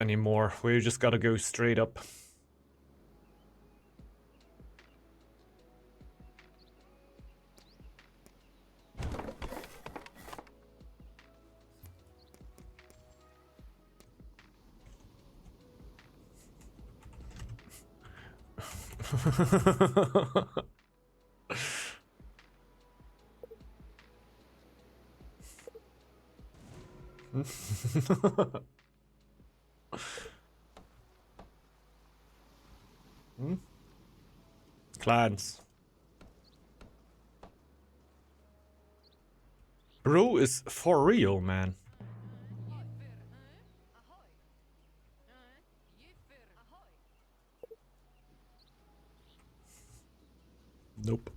anymore. We just gotta go straight up. Clans. Bro is for real, man. Nope.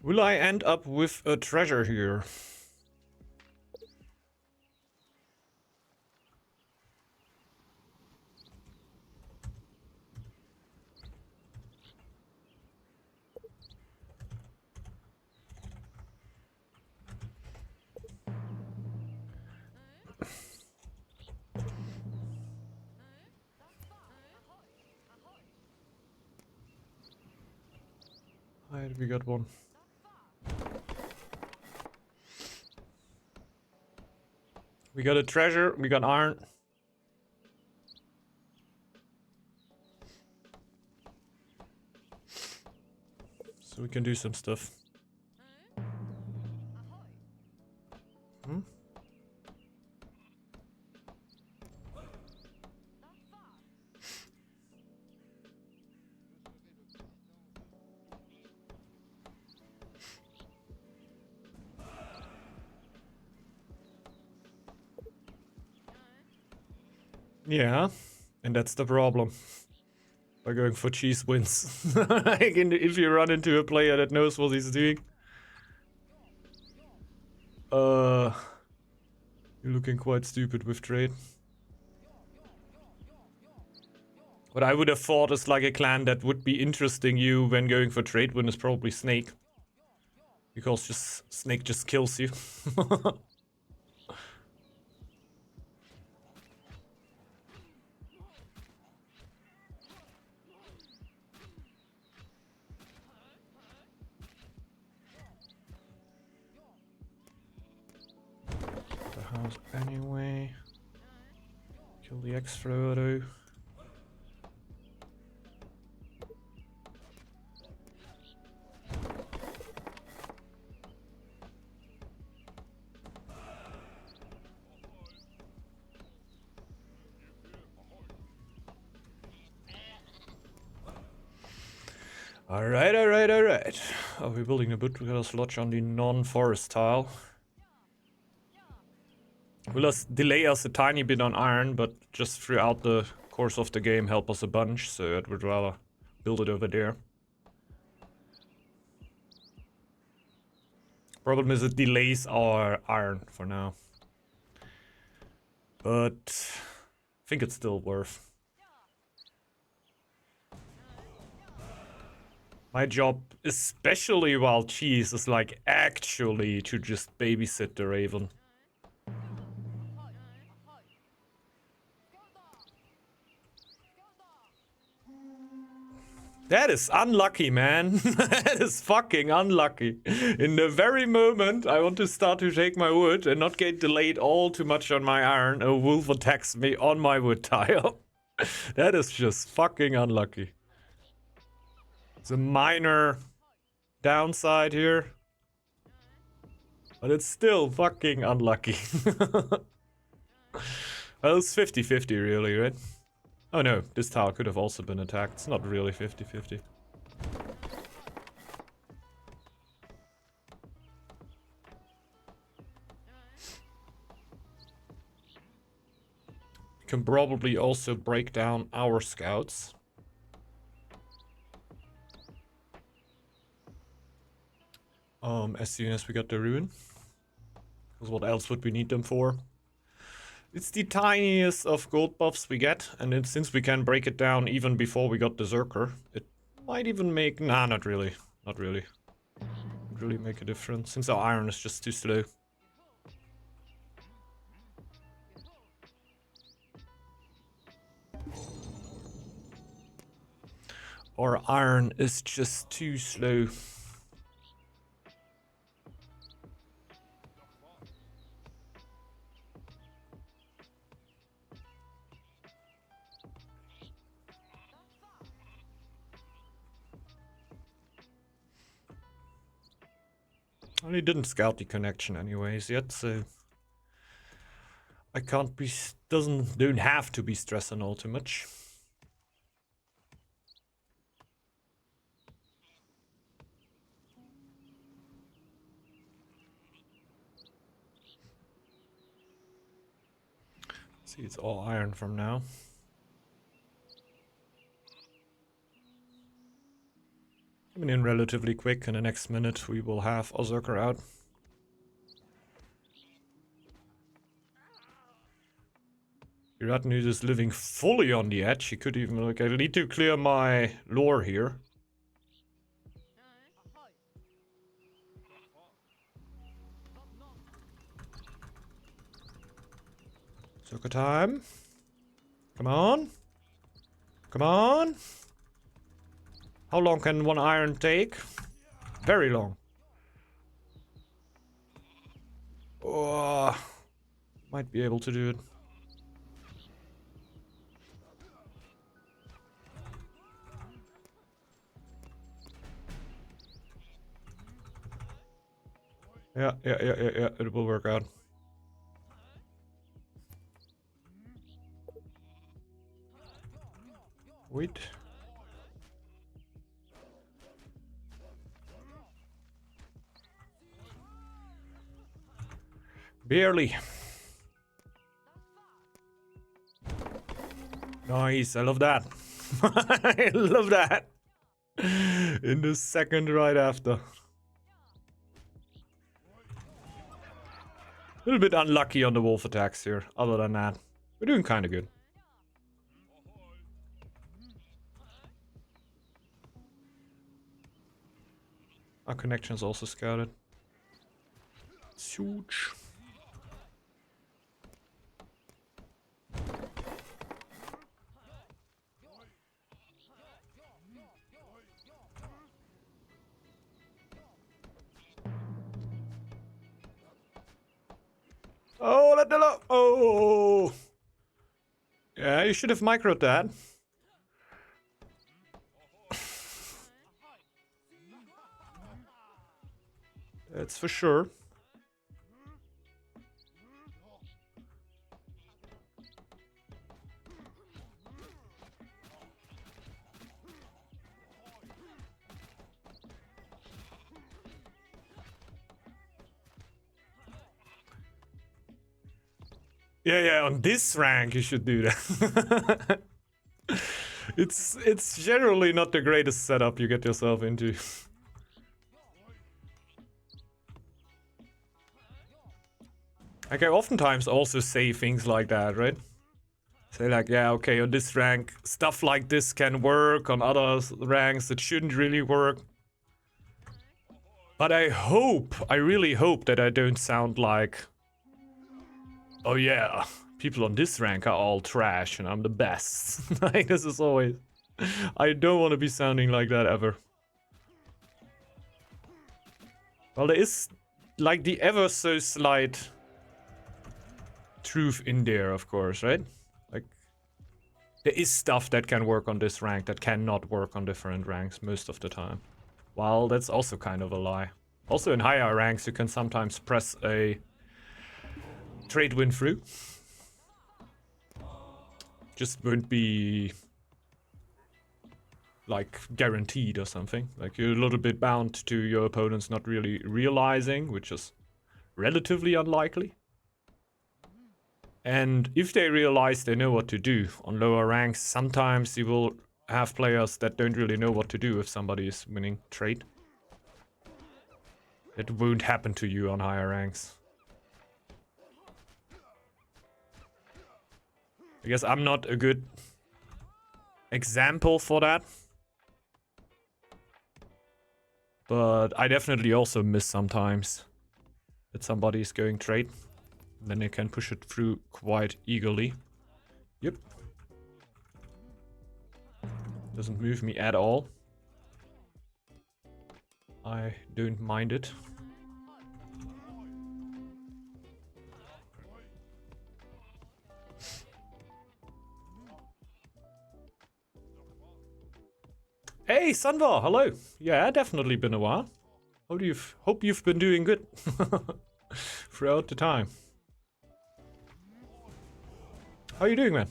Will I end up with a treasure here? Alright, we got one. We got a treasure, we got iron. So we can do some stuff. Hmm? Yeah, and that's the problem. By going for cheese wins. Like if you run into a player that knows what he's doing. You're looking quite stupid with trade. What I would have thought is like a clan that would be interesting you when going for trade win is probably Snake. Because just Snake just kills you. The house anyway. Kill the X-thrower though. Alright, alright, alright. Are we building a Butler's Lodge on the non-forest tile? Will us delay us a tiny bit on iron, but just throughout the course of the game help us a bunch, so I would rather build it over there. Problem is it delays our iron for now. But I think it's still worth. My job, especially while cheese, is like actually to just babysit the Raven. That is unlucky, man. That is fucking unlucky. In the very moment I want to start to take my wood and not get delayed all too much on my iron, a wolf attacks me on my wood tile. That is just fucking unlucky. It's a minor downside here. But it's still fucking unlucky. Well, it's 50-50 really, right? Oh no, this tower could have also been attacked. It's not really 50-50. Can probably also break down our scouts. As soon as we got the ruin. Because what else would we need them for? It's the tiniest of gold buffs we get, and since we can break it down even before we got the Zerker, it might even make... Nah, not really. Not really. Would really make a difference, since our iron is just too slow. Our iron is just too slow. Well, he didn't scout the connection anyways yet, so I can't be... don't have to be stressing all too much. See, it's all iron from now. Coming in relatively quick. In the next minute, we will have Ozerker out. Iratnu is living fully on the edge. He could even look. I need to clear my lore here. Zerker time. Come on. Come on. How long can one iron take? Very long. Oh, might be able to do it. Yeah, it will work out. Wait. Barely. Nice, I love that. I love that. In the second right after. A little bit unlucky on the wolf attacks here. Other than that, we're doing kind of good. Our connection is also scouted. It's huge. Oh, let the look. Oh. Yeah, you should have microed that. That's for sure. Yeah, on this rank you should do that. It's generally not the greatest setup you get yourself into. Like, I oftentimes also say things like that, right? Say like, yeah, okay, on this rank, stuff like this can work. On other ranks, it shouldn't really work. But I really hope that I don't sound like, oh yeah, people on this rank are all trash and I'm the best. Like, this is always... I don't want to be sounding like that ever. Well, there is, like, the ever so slight truth in there, of course, right? Like, there is stuff that can work on this rank that cannot work on different ranks most of the time. Well, that's also kind of a lie. Also, in higher ranks, you can sometimes press a trade win through. Just won't be, like, guaranteed or something. Like, you're a little bit bound to your opponents not really realizing, which is relatively unlikely. And if they realize they know what to do on lower ranks, sometimes you will have players that don't really know what to do if somebody is winning trade. It won't happen to you on higher ranks. I guess I'm not a good example for that. But I definitely also miss sometimes that somebody is going trade. Then they can push it through quite eagerly. Yep. Doesn't move me at all. I don't mind it. Hey, Sunvar, hello. Yeah, definitely been a while. Hope you've been doing good throughout the time. How are you doing, man?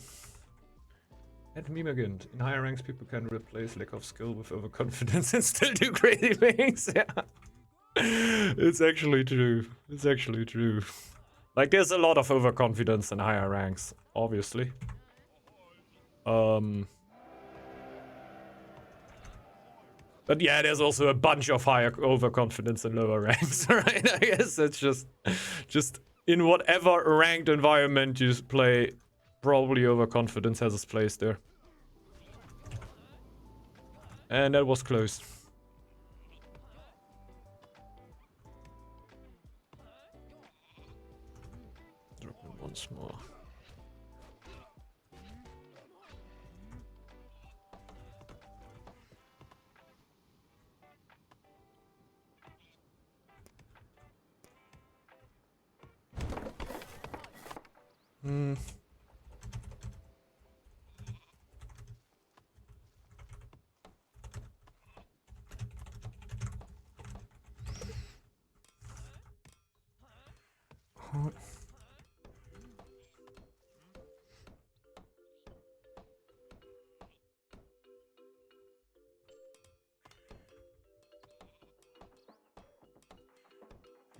At meme again. In higher ranks, people can replace lack of skill with overconfidence and still do crazy things. Yeah, it's actually true. It's actually true. Like, there's a lot of overconfidence in higher ranks, obviously. But yeah, there's also a bunch of higher overconfidence in lower ranks, right? I guess it's just in whatever ranked environment you play, probably overconfidence has its place there. And that was close. Drop it once more.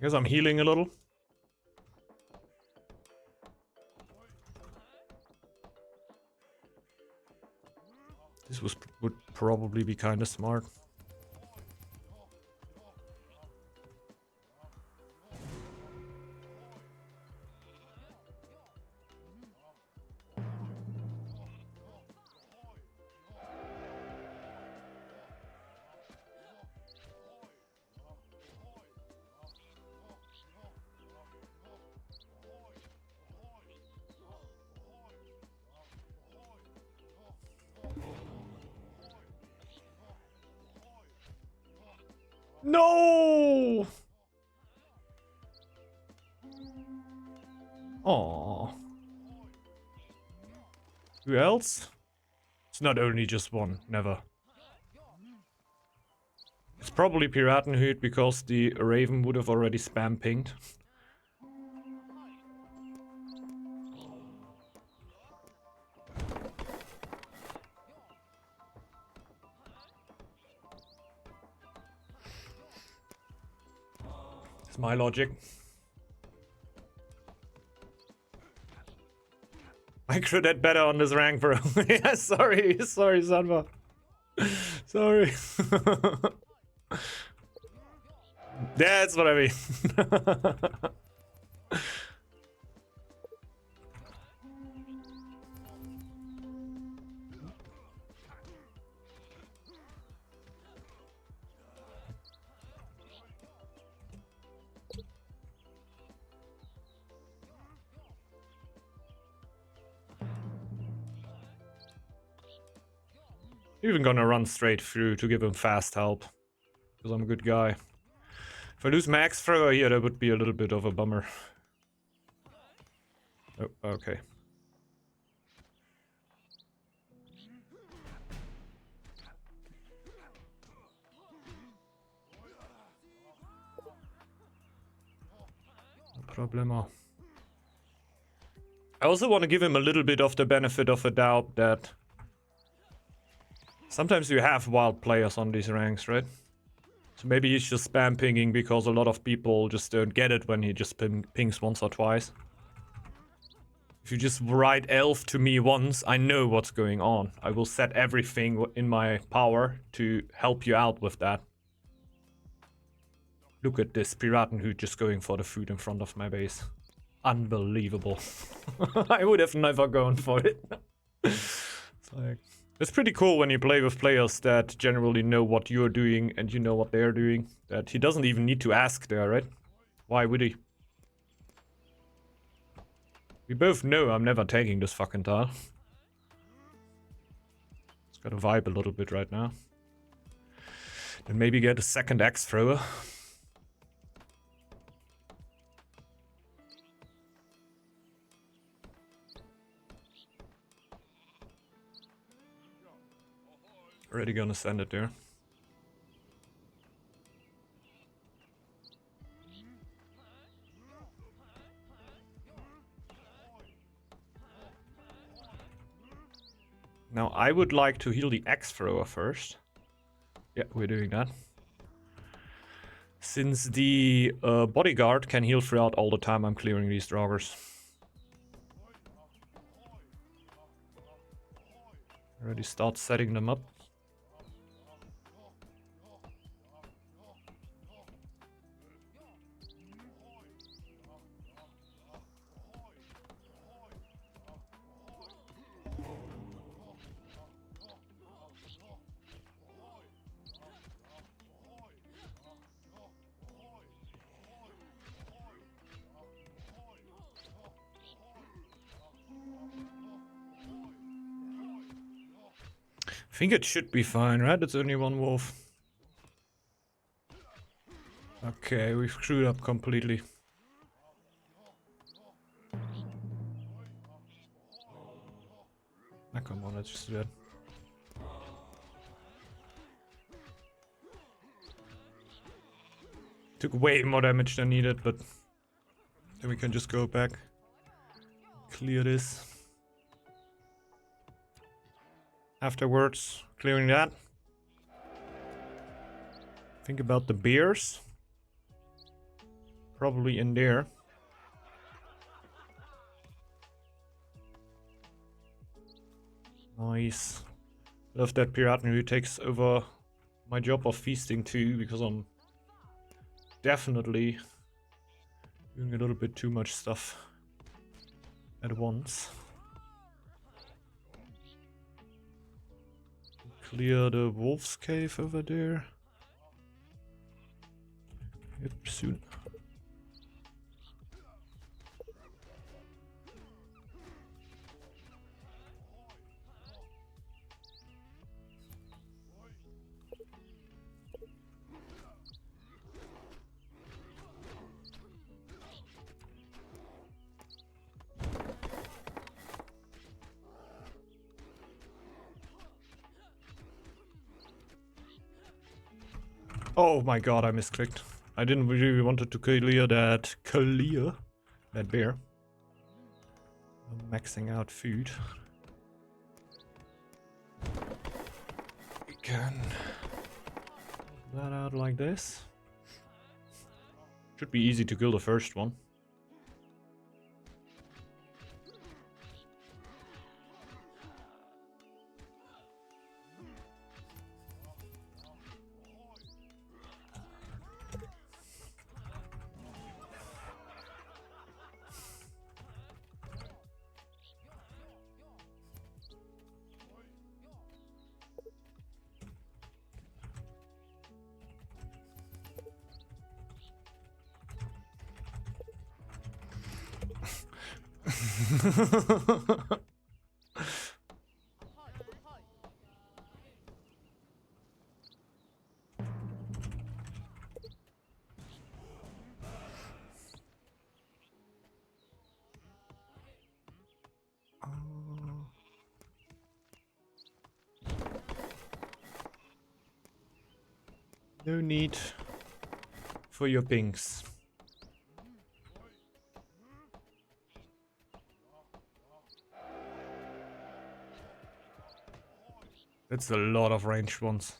I guess I'm healing a little. This would probably be kind of smart. No! Aww. Who else? It's not only just one, never. It's probably Piratenhut because the Raven would have already spam pinged. It's my logic. I could have better on this rank, bro. Yeah, sorry, Sanva. Sorry. That's what I mean. Even gonna run straight through to give him fast help. Because I'm a good guy. If I lose max thrower here, that would be a little bit of a bummer. Oh, okay. No problemo. I also want to give him a little bit of the benefit of a doubt that sometimes you have wild players on these ranks, right? So maybe he's just spam pinging because a lot of people just don't get it when he just pings once or twice. If you just write elf to me once, I know what's going on. I will set everything in my power to help you out with that. Look at this Piraten who just going for the food in front of my base. Unbelievable. I would have never gone for it. It's like, it's pretty cool when you play with players that generally know what you're doing and you know what they're doing. That he doesn't even need to ask there, right? Why would he? We both know I'm never taking this fucking tile. It's got a vibe a little bit right now. Then maybe get a second axe thrower. Already gonna send it there. Now I would like to heal the axe thrower first. Yeah, we're doing that. Since the bodyguard can heal throughout all the time I'm clearing these draugrs. Already start setting them up. I think it should be fine, right? It's only one wolf. Okay, we've screwed up completely. Ah, come on, let's just do that. Took way more damage than needed, but then we can just go back. Clear this. Afterwards, clearing that. Think about the bears. Probably in there. Nice. Love that Piraten who takes over my job of feasting too, because I'm definitely doing a little bit too much stuff at once. Clear the wolf's cave over there. Yep, soon. Oh my god, I misclicked. I didn't really wanted to clear that bear. I'm maxing out food. We can put that out like this. Should be easy to kill the first one. No need for your pings. That's a lot of ranged ones.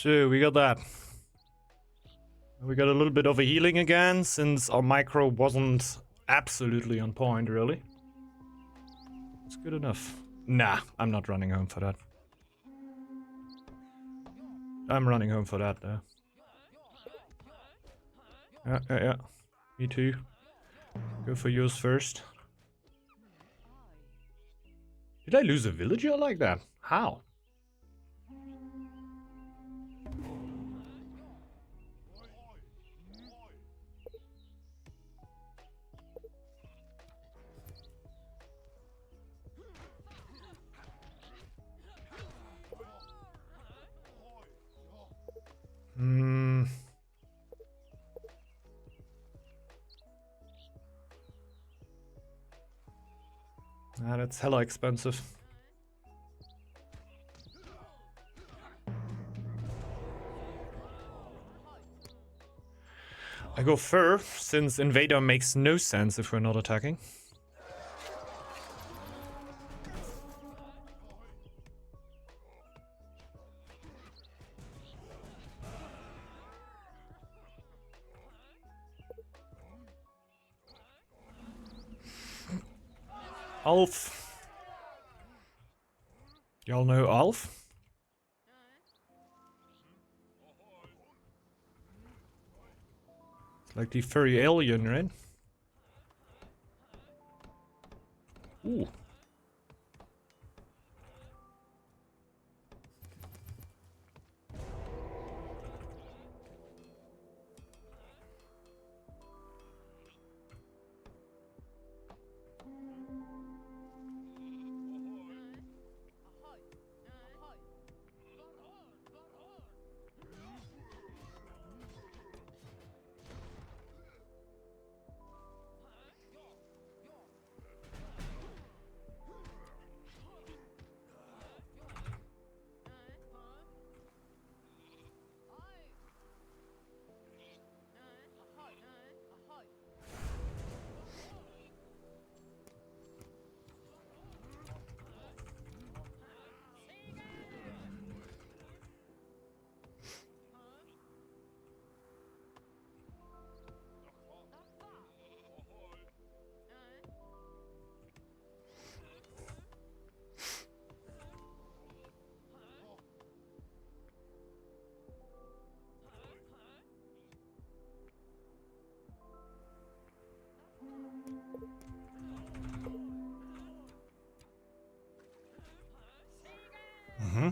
So we got that. We got a little bit of a healing again, since our micro wasn't absolutely on point, really. It's good enough. Nah, I'm not running home for that. I'm running home for that, though. Yeah. Me too. Go for yours first. Did I lose a villager like that? How? Ah, that's hella expensive. I go fur, since invader makes no sense if we're not attacking. Alf. Y'all know Alf? It's like the furry alien, right? Ooh. Mm-hmm.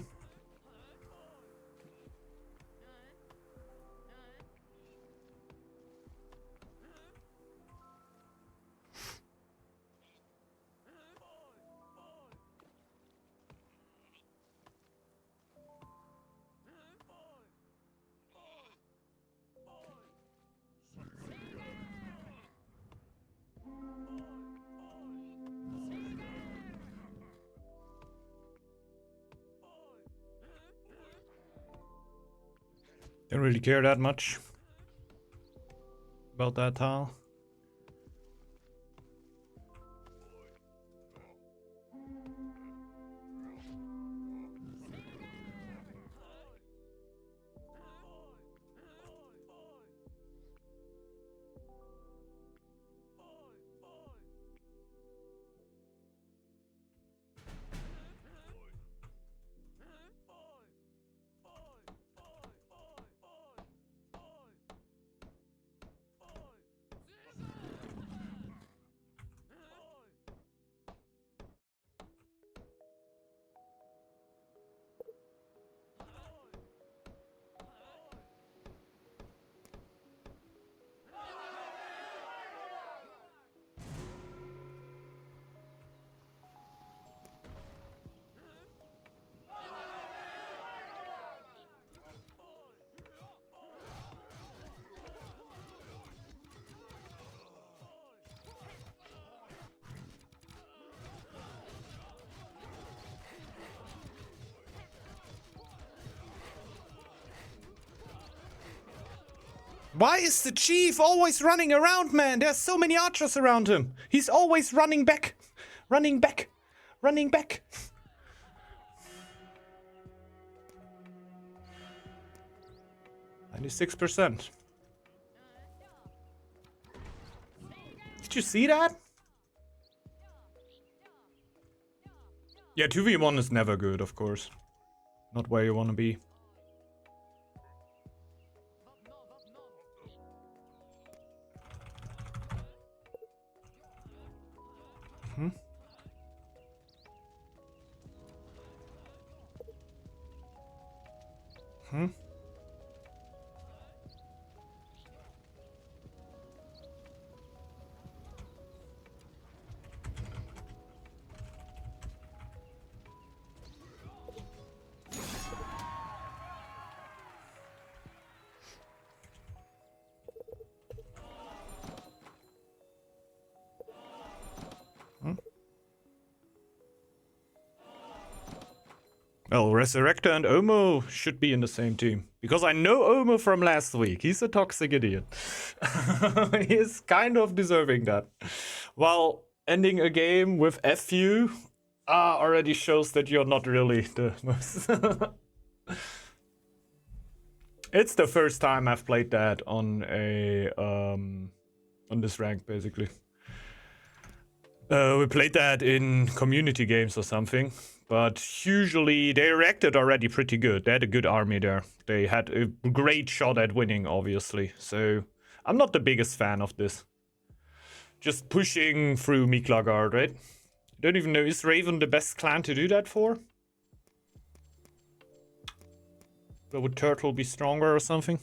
Don't really care that much about that tile. Why is the chief always running around, man? There's so many archers around him. He's always running back. Running back. Running back. 96%. Did you see that? Yeah, 2v1 is never good, of course. Not where you want to be. Hmm? Hmm? Well, Resurrector and Omo should be in the same team. Because I know Omo from last week. He's a toxic idiot. He is kind of deserving that. While ending a game with FU already shows that you're not really the most... It's the first time I've played that on a... on this rank, basically. We played that in community games or something. But usually they reacted already pretty good. They had a good army there. They had a great shot at winning, obviously. So I'm not the biggest fan of this. Just pushing through Northgard, right? Don't even know, is Raven the best clan to do that for? Or would Turtle be stronger or something?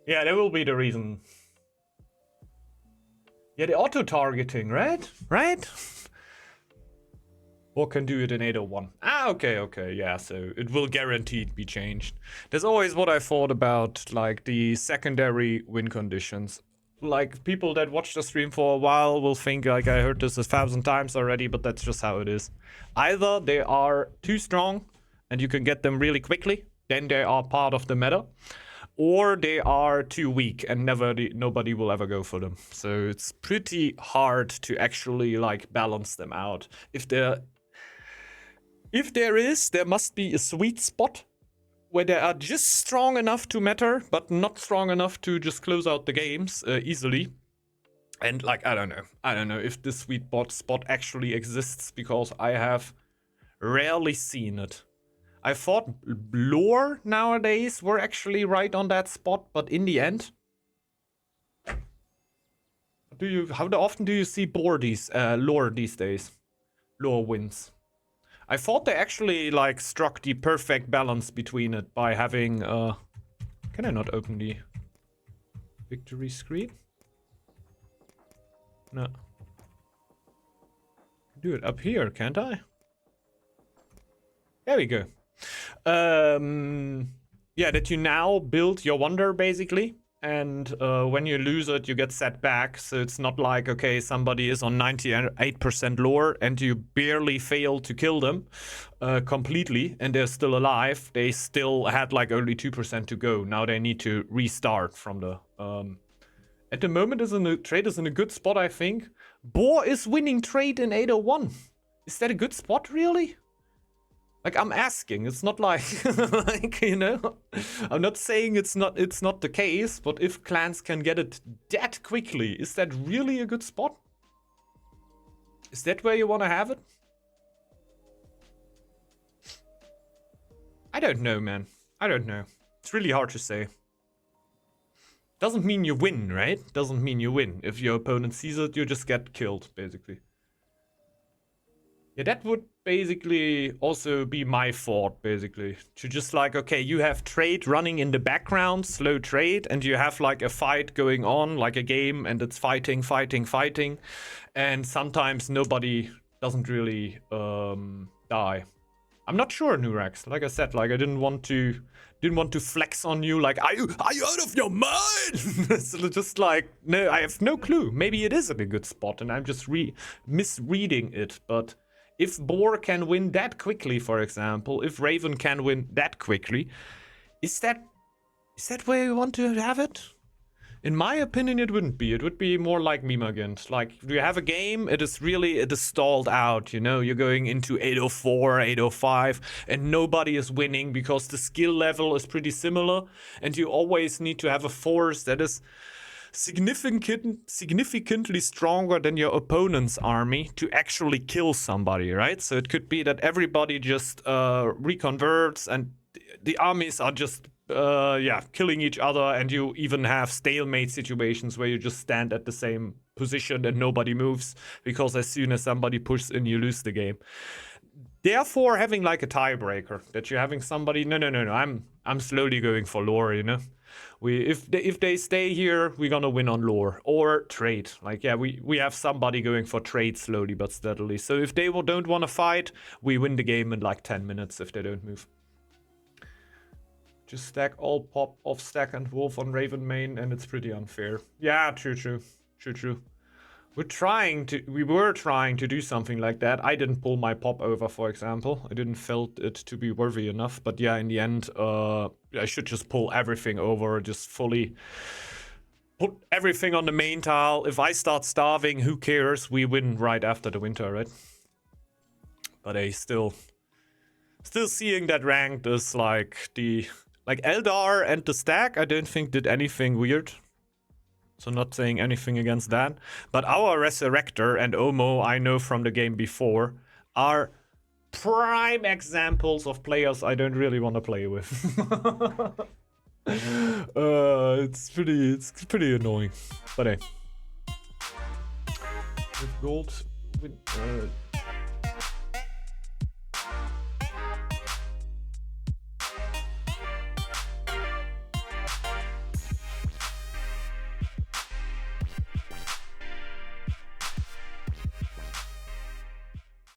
Yeah, that will be the reason. Yeah, the auto-targeting, right? Right? Or can do it in 801. Ah, okay, yeah, so it will guaranteed be changed. That's always what I thought about, like, the secondary win conditions. Like, people that watch the stream for a while will think, like, I heard this 1,000 times already, but that's just how it is. Either they are too strong, and you can get them really quickly, then they are part of the meta. Or they are too weak and nobody will ever go for them. So it's pretty hard to actually like balance them out. If there must be a sweet spot where they are just strong enough to matter, but not strong enough to just close out the games easily. And like, I don't know if this sweet spot actually exists, because I have rarely seen it. I thought lore nowadays were actually right on that spot, but in the end, how often do you see lore these days? Lore wins. I thought they actually like struck the perfect balance between it by having. Can I not open the victory screen? No. Do it up here, can't I? There we go. Yeah, that you now build your wonder basically, and when you lose it you get set back, so it's not like, okay, somebody is on 98% lore and you barely fail to kill them completely and they're still alive. They still had like only 2% to go. Now they need to restart from the at the moment trade is in a good spot, I think. Boar is winning trade in 801. Is that a good spot, really? Like, I'm asking, it's not like, like, you know, I'm not saying it's not the case, but if clans can get it that quickly, is that really a good spot? Is that where you want to have it? I don't know, man. I don't know. It's really hard to say. Doesn't mean you win, right? Doesn't mean you win. If your opponent sees it, you just get killed, basically. Yeah, that would basically also be my thought, basically. To just like, okay, you have trade running in the background, slow trade, and you have like a fight going on, like a game, and it's fighting. And sometimes nobody doesn't really die. I'm not sure, Nurex. Like I said, like I didn't want to flex on you, like, are you out of your mind? It's just like, no, I have no clue. Maybe it is a good spot and I'm just misreading it, but if Boar can win that quickly, for example, if Raven can win that quickly, is that where you want to have it? In my opinion, it wouldn't be. It would be more like Mimagant. Like, you have a game, it is stalled out, you know? You're going into 804, 805, and nobody is winning because the skill level is pretty similar, and you always need to have a force that is significantly stronger than your opponent's army to actually kill somebody, right? So it could be that everybody just reconverts and the armies are just killing each other, and you even have stalemate situations where you just stand at the same position and nobody moves, because as soon as somebody pushes in, you lose the game. Therefore, having like a tiebreaker, that you're having somebody, no, I'm slowly going for lore, you know? If they stay here, we're gonna win on lore or trade. Like, yeah, we have somebody going for trade slowly but steadily. So if they don't want to fight, we win the game in like 10 minutes if they don't move. Just stack all pop off stack and wolf on Raven main, and it's pretty unfair. Yeah, true. We were trying to do something like that. I didn't pull my pop over, for example. I didn't felt it to be worthy enough. But yeah, in the end, I should just pull everything over, just fully put everything on the main tile. If I start starving, who cares? We win right after the winter, right? But I still seeing that ranked is like Eldar and the stack, I don't think did anything weird. So not saying anything against that. But our Resurrector and Omo, I know from the game before, are prime examples of players I don't really want to play with. It's pretty annoying. But hey. With gold,